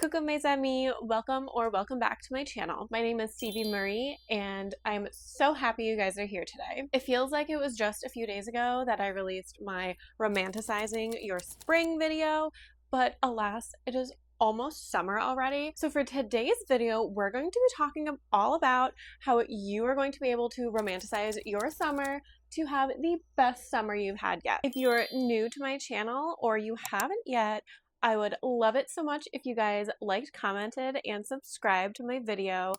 Coucou mes amis, welcome back to my channel. My name is Stevie Marie and I'm so happy you guys are here today. It feels like it was just a few days ago that I released my Romanticizing Your Spring video, but alas, it is almost summer already. So for today's video, we're going to be talking all about how you are going to be able to romanticize your summer to have the best summer you've had yet. If you're new to my channel or you haven't yet, I would love it so much if you guys liked, commented, and subscribed to my video.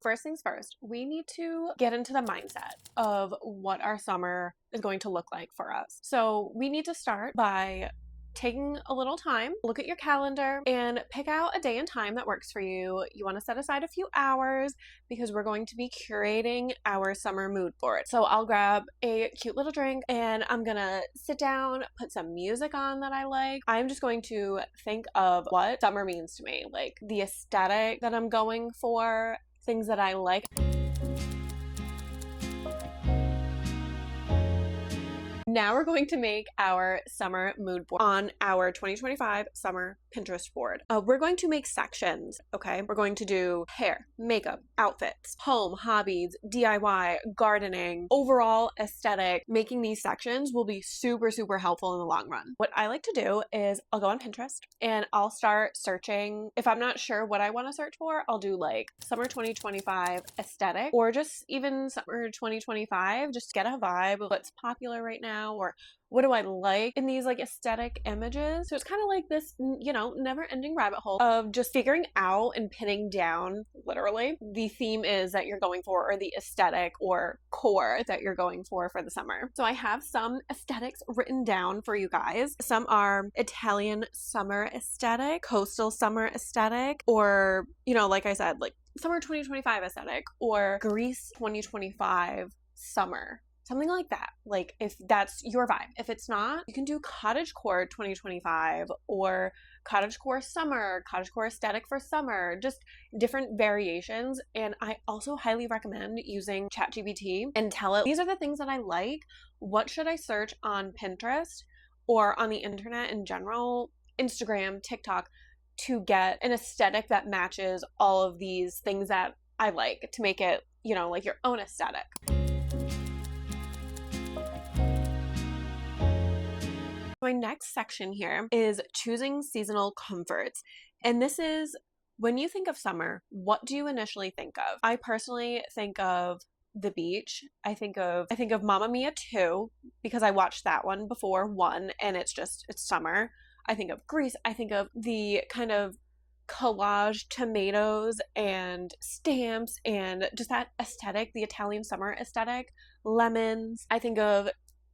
First things first, we need to get into the mindset of what our summer is going to look like for us. So we need to start by taking a little time, look at your calendar, and pick out a day and time that works for you. You want to set aside a few hours because we're going to be curating our summer mood board. So I'll grab a cute little drink and I'm gonna sit down, put some music on that I like. I'm just going to think of what summer means to me, like the aesthetic that I'm going for, things that I like. Now we're going to make our summer mood board on our 2025 summer Pinterest board. We're going to make sections, okay? We're going to do hair, makeup, outfits, home, hobbies, DIY, gardening, overall aesthetic. Making these sections will be super, super helpful in the long run. What I like to do is I'll go on Pinterest and I'll start searching. If I'm not sure what I want to search for, I'll do like summer 2025 aesthetic or just even summer 2025, just get a vibe of what's popular right now. Or what do I like in these like aesthetic images? So it's kind of like this, you know, never-ending rabbit hole of just figuring out and pinning down literally the theme is that you're going for, or the aesthetic or core that you're going for the summer. So I have some aesthetics written down for you guys. Some are Italian summer aesthetic, coastal summer aesthetic, or, you know, like I said, like summer 2025 aesthetic, or Greece 2025 summer. Something like that, like if that's your vibe. If it's not, you can do cottagecore 2025 or cottagecore summer, cottagecore aesthetic for summer, just different variations. And I also highly recommend using ChatGPT and tell it, these are the things that I like. What should I search on Pinterest or on the internet in general, Instagram, TikTok, to get an aesthetic that matches all of these things that I like to make it, you know, like your own aesthetic. My next section here is choosing seasonal comforts. And this is when you think of summer, what do you initially think of? I personally think of the beach. I think of Mamma Mia 2 because I watched that one before 1 and it's summer. I think of Greece. I think of the kind of collage tomatoes and stamps and just that aesthetic, the Italian summer aesthetic, lemons. I think of,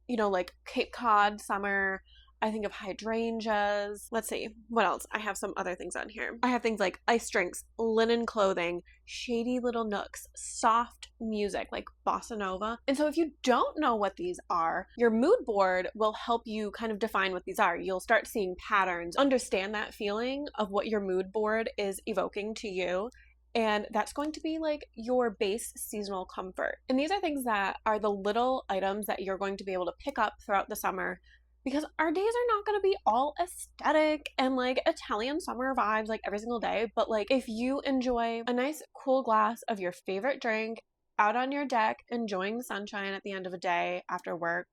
you know, like Cape Cod summer. I think of hydrangeas. Let's see, what else? I have some other things on here. I have things like ice drinks, linen clothing, shady little nooks, soft music like bossa nova. And so if you don't know what these are, your mood board will help you kind of define what these are. You'll start seeing patterns, understand that feeling of what your mood board is evoking to you. And that's going to be like your base seasonal comfort. And these are things that are the little items that you're going to be able to pick up throughout the summer, because our days are not going to be all aesthetic and like Italian summer vibes like every single day. But like if you enjoy a nice cool glass of your favorite drink out on your deck, enjoying the sunshine at the end of a day after work,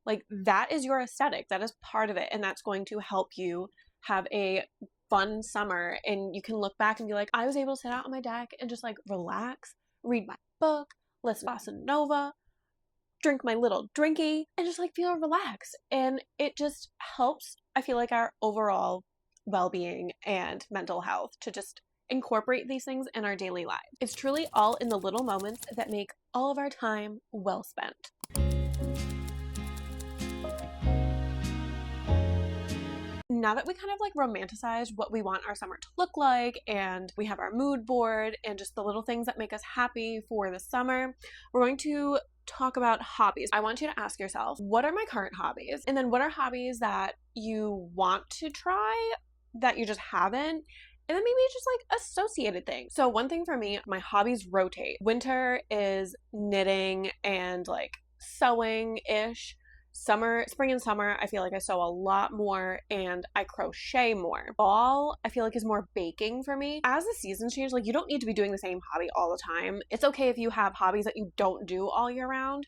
like that is your aesthetic. That is part of it. And that's going to help you have a fun summer. And you can look back and be like, I was able to sit out on my deck and just like relax, read my book, listen to bossa nova, drink my little drinky, and just like feel relaxed. And it just helps, I feel like, our overall well-being and mental health to just incorporate these things in our daily lives. It's truly all in the little moments that make all of our time well spent. Now that we kind of like romanticized what we want our summer to look like, and we have our mood board and just the little things that make us happy for the summer, we're going to talk about hobbies. I want you to ask yourself, what are my current hobbies? And then what are hobbies that you want to try that you just haven't? And then maybe just like associated things. So one thing for me, my hobbies rotate. Winter is knitting and like sewing-ish. Spring and summer, I feel like I sew a lot more and I crochet more. Fall, I feel like is more baking for me. As the seasons change, like you don't need to be doing the same hobby all the time. It's okay if you have hobbies that you don't do all year round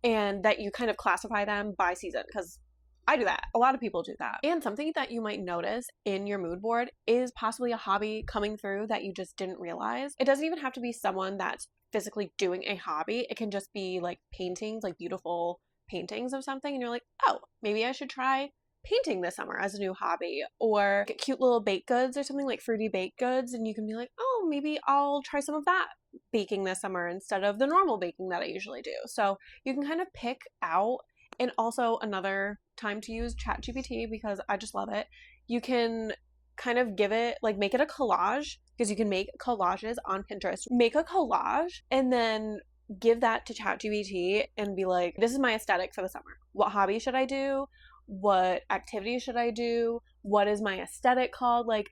and that you kind of classify them by season, because I do that. A lot of people do that. And something that you might notice in your mood board is possibly a hobby coming through that you just didn't realize. It doesn't even have to be someone that's physically doing a hobby. It can just be like paintings, like beautiful paintings of something, and you're like, oh, maybe I should try painting this summer as a new hobby, or get cute little baked goods or something, like fruity baked goods, and you can be like, oh, maybe I'll try some of that baking this summer instead of the normal baking that I usually do. So you can kind of pick out. And also another time to use ChatGPT, because I just love it. You can kind of give it, like, make it a collage, because you can make collages on Pinterest. Make a collage and then give that to ChatGPT and be like, this is my aesthetic for the summer. What hobby should I do? What activity should I do? What is my aesthetic called? Like,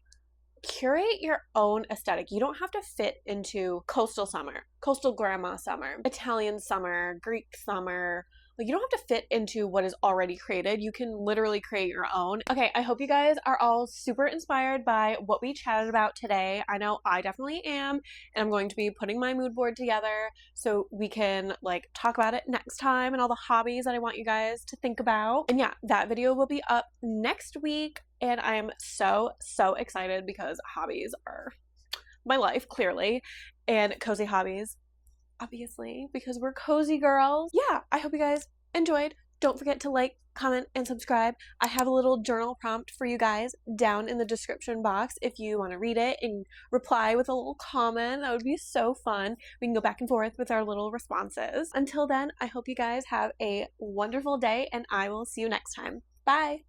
curate your own aesthetic. You don't have to fit into coastal summer, coastal grandma summer, Italian summer, Greek summer. Like, you don't have to fit into what is already created. You can literally create your own. Okay, I hope you guys are all super inspired by what we chatted about today. I know I definitely am, and I'm going to be putting my mood board together so we can like talk about it next time and all the hobbies that I want you guys to think about. And yeah, that video will be up next week, and I am so excited because hobbies are my life, clearly, and cozy hobbies, obviously, because we're cozy girls. Yeah, I hope you guys enjoyed. Don't forget to like, comment, and subscribe. I have a little journal prompt for you guys down in the description box if you want to read it and reply with a little comment. That would be so fun. We can go back and forth with our little responses. Until then, I hope you guys have a wonderful day, and I will see you next time. Bye!